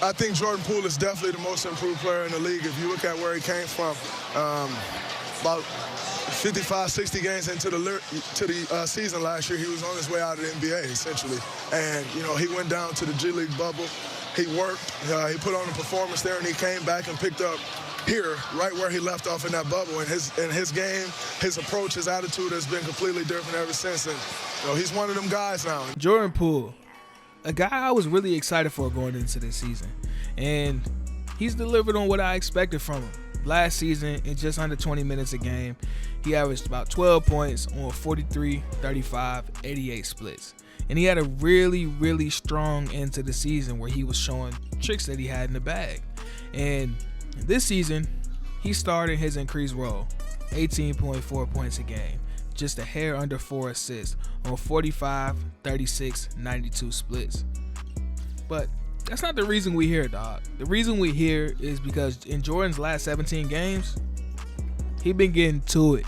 I think Jordan Poole is definitely the most improved player in the league. If you look at where he came from, about 55, 60 games into the season last year, he was on his way out of the NBA, essentially. And, you know, he went down to the G League bubble. He worked. He put on a performance there, and he came back and picked up here, right where he left off in that bubble. And his game, his approach, his attitude has been completely different ever since. And, you know, he's one of them guys now. Jordan Poole, a guy I was really excited for going into this season. And he's delivered on what I expected from him. Last season, in just under 20 minutes a game, he averaged about 12 points on 43, 35, 88 splits. And he had a really, really strong end to the season where he was showing tricks that he had in the bag. And this season, he started his increased role, 18.4 points a game, just a hair under 4 assists on 45, 36, 92 splits. But that's not the reason we here, dog. The reason we here is because in Jordan's last 17 games, he been getting to it.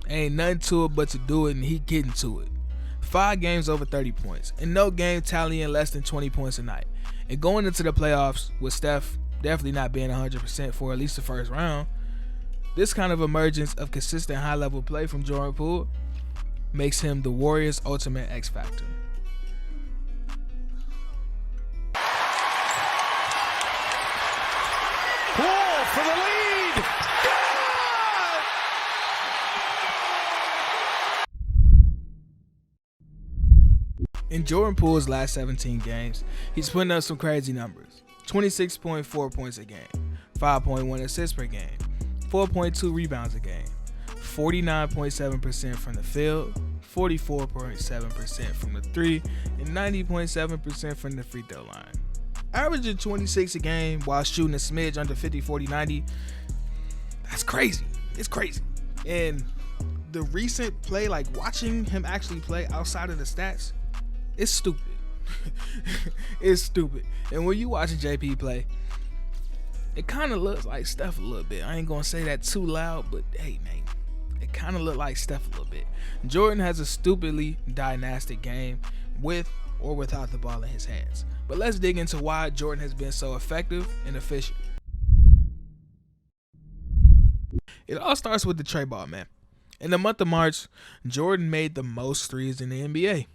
Ain't nothing to it but to do it, and he getting to it. 5 games over 30 points, and no game tallying less than 20 points a night. And going into the playoffs with Steph definitely not being 100% for at least the first round, this kind of emergence of consistent high-level play from Jordan Poole makes him the Warriors' ultimate X factor. Poole for the lead. Good! In Jordan Poole's last 17 games, he's putting up some crazy numbers. 26.4 points a game, 5.1 assists per game, 4.2 rebounds a game, 49.7% from the field, 44.7% from the 3, and 90.7% from the free throw line. Averaging 26 a game while shooting a smidge under 50, 40, 90, that's crazy. It's crazy. And the recent play, like watching him actually play outside of the stats, it's stupid. It's stupid. And when you watch JP play, it kind of looks like Steph a little bit. I ain't gonna say that too loud, but hey, man, it kind of looked like Steph a little bit. Jordan has a stupidly dynastic game with or without the ball in his hands. But let's dig into why Jordan has been so effective and efficient. It all starts with the tray ball, man. In the month of March, Jordan made the most threes in the NBA,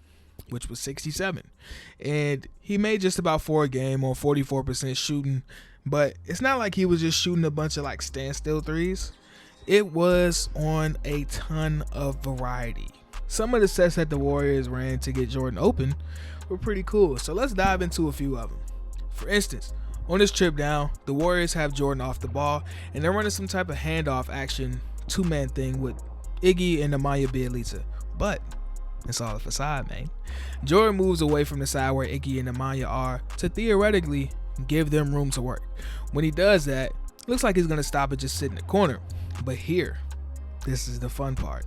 which was 67. And he made just about 4 a game on 44% shooting. But it's not like he was just shooting a bunch of like standstill threes. It was on a ton of variety. Some of the sets that the Warriors ran to get Jordan open were pretty cool. So let's dive into a few of them. For instance, on this trip down, the Warriors have Jordan off the ball, and they're running some type of handoff action 2-man thing with Iggy and Nemanja Bjelica. But it's all a facade, man. Jordan moves away from the side where Iggy and Nemanja are to theoretically give them room to work. When he does that, it looks like he's going to stop and just sit in the corner. But here, this is the fun part.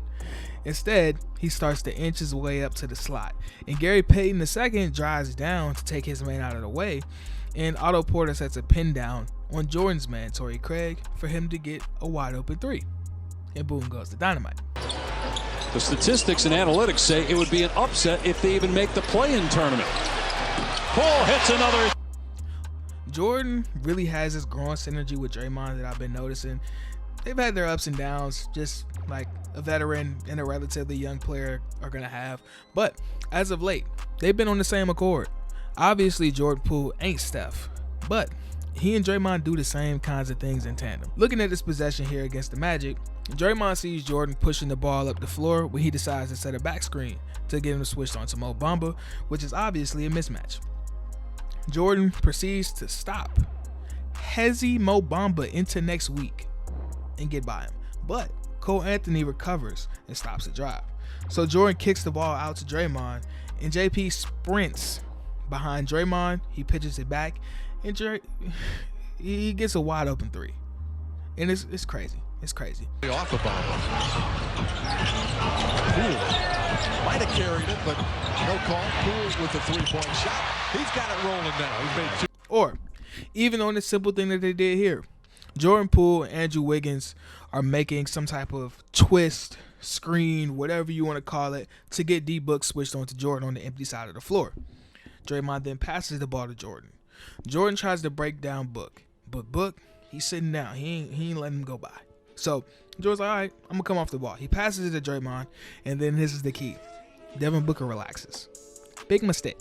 Instead, he starts to inch his way up to the slot, and Gary Payton II drives down to take his man out of the way, and Otto Porter sets a pin down on Jordan's man, Torrey Craig, for him to get a wide open 3. And boom goes the dynamite. The statistics and analytics say it would be an upset if they even make the play-in tournament. Poole hits another. Jordan really has this growing synergy with Draymond that I've been noticing. They've had their ups and downs, just like a veteran and a relatively young player are going to have. But as of late, they've been on the same accord. Obviously, Jordan Poole ain't Steph, but he and Draymond do the same kinds of things in tandem. Looking at this possession here against the Magic, Draymond sees Jordan pushing the ball up the floor when he decides to set a back screen to get him switched onto Mo Bamba, which is obviously a mismatch. Jordan proceeds to stop Hezzy Mo Bamba into next week and get by him. But Cole Anthony recovers and stops the drive. So Jordan kicks the ball out to Draymond, and JP sprints behind Draymond. He pitches it back, and he gets a wide open 3. And it's crazy. It's crazy. Off the ball. Poole might have carried it, but no call. Poole with the 3-point shot. He's got it rolling now. He's made 2. Or even on this simple thing that they did here, Jordan Poole and Andrew Wiggins are making some type of twist, screen, whatever you want to call it, to get D-Book switched onto Jordan on the empty side of the floor. Draymond then passes the ball to Jordan. Jordan tries to break down Book, but Book, he's sitting down. He ain't letting him go by. So Jordan's like, all right, I'm gonna come off the ball. He passes it to Draymond, and then this is the key. Devin Booker relaxes. Big mistake.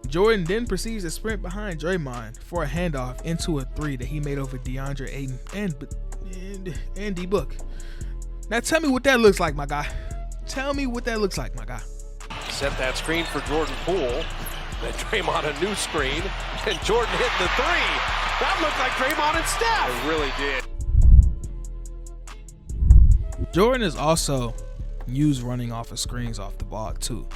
Jordan then proceeds to sprint behind Draymond for a handoff into a three that he made over DeAndre Ayton and D Book. Now tell me what that looks like, my guy. Tell me what that looks like, my guy. Set that screen for Jordan Poole. Then Draymond a new screen, and Jordan hit the three. That looked like Draymond and Steph. It really did. Jordan is also used running off of screens off the ball too,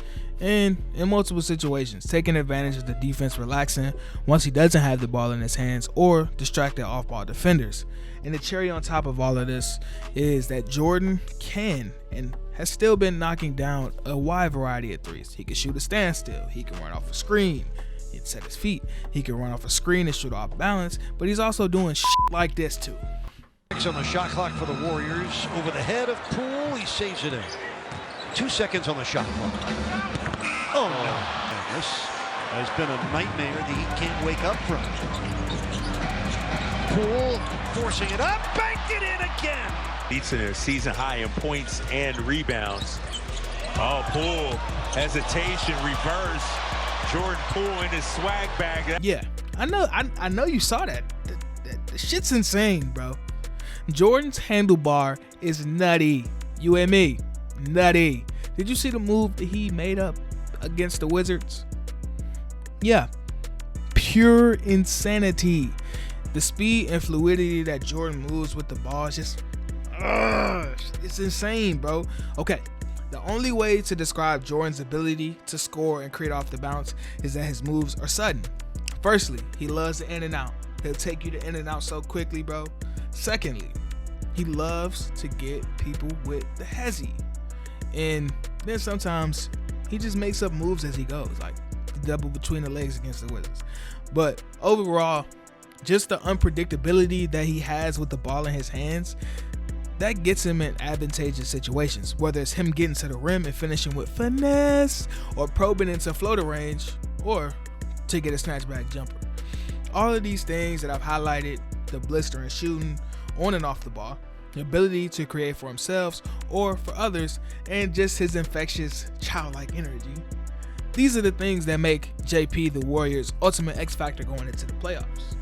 and in multiple situations, taking advantage of the defense relaxing once he doesn't have the ball in his hands or distracted off-ball defenders. And the cherry on top of all of this is that Jordan can and has still been knocking down a wide variety of threes. He can shoot a standstill, he can run off a screen, he'd set his feet, he can run off a screen and shoot off balance, but he's also doing shit like this too. On the shot clock for the Warriors, over the head of Poole, he saves it in. 2 seconds on the shot clock. Oh no! This has been a nightmare the Heat can't wake up from. Poole forcing it up, banked it in again. Beats a season high in points and rebounds. Oh, Poole, hesitation, reverse. Jordan Poole in his swag bag. Yeah, I know you saw that. The shit's insane, bro. Jordan's handlebar is nutty. You and me, nutty. Did you see the move that he made up against the Wizards? Yeah, pure insanity. The speed and fluidity that Jordan moves with the ball is just, it's insane, bro. Okay, the only way to describe Jordan's ability to score and create off the bounce is that his moves are sudden. Firstly, he loves the in and out. He'll take you to in and out so quickly, bro. Secondly, he loves to get people with the hezzy. And then sometimes he just makes up moves as he goes, like double between the legs against the Wizards. But overall, just the unpredictability that he has with the ball in his hands, that gets him in advantageous situations, whether it's him getting to the rim and finishing with finesse, or probing into floater range, or to get a snatchback jumper. All of these things that I've highlighted, the blistering shooting on and off the ball, the ability to create for himself or for others, and just his infectious childlike energy. These are the things that make JP the Warriors' ultimate X factor going into the playoffs.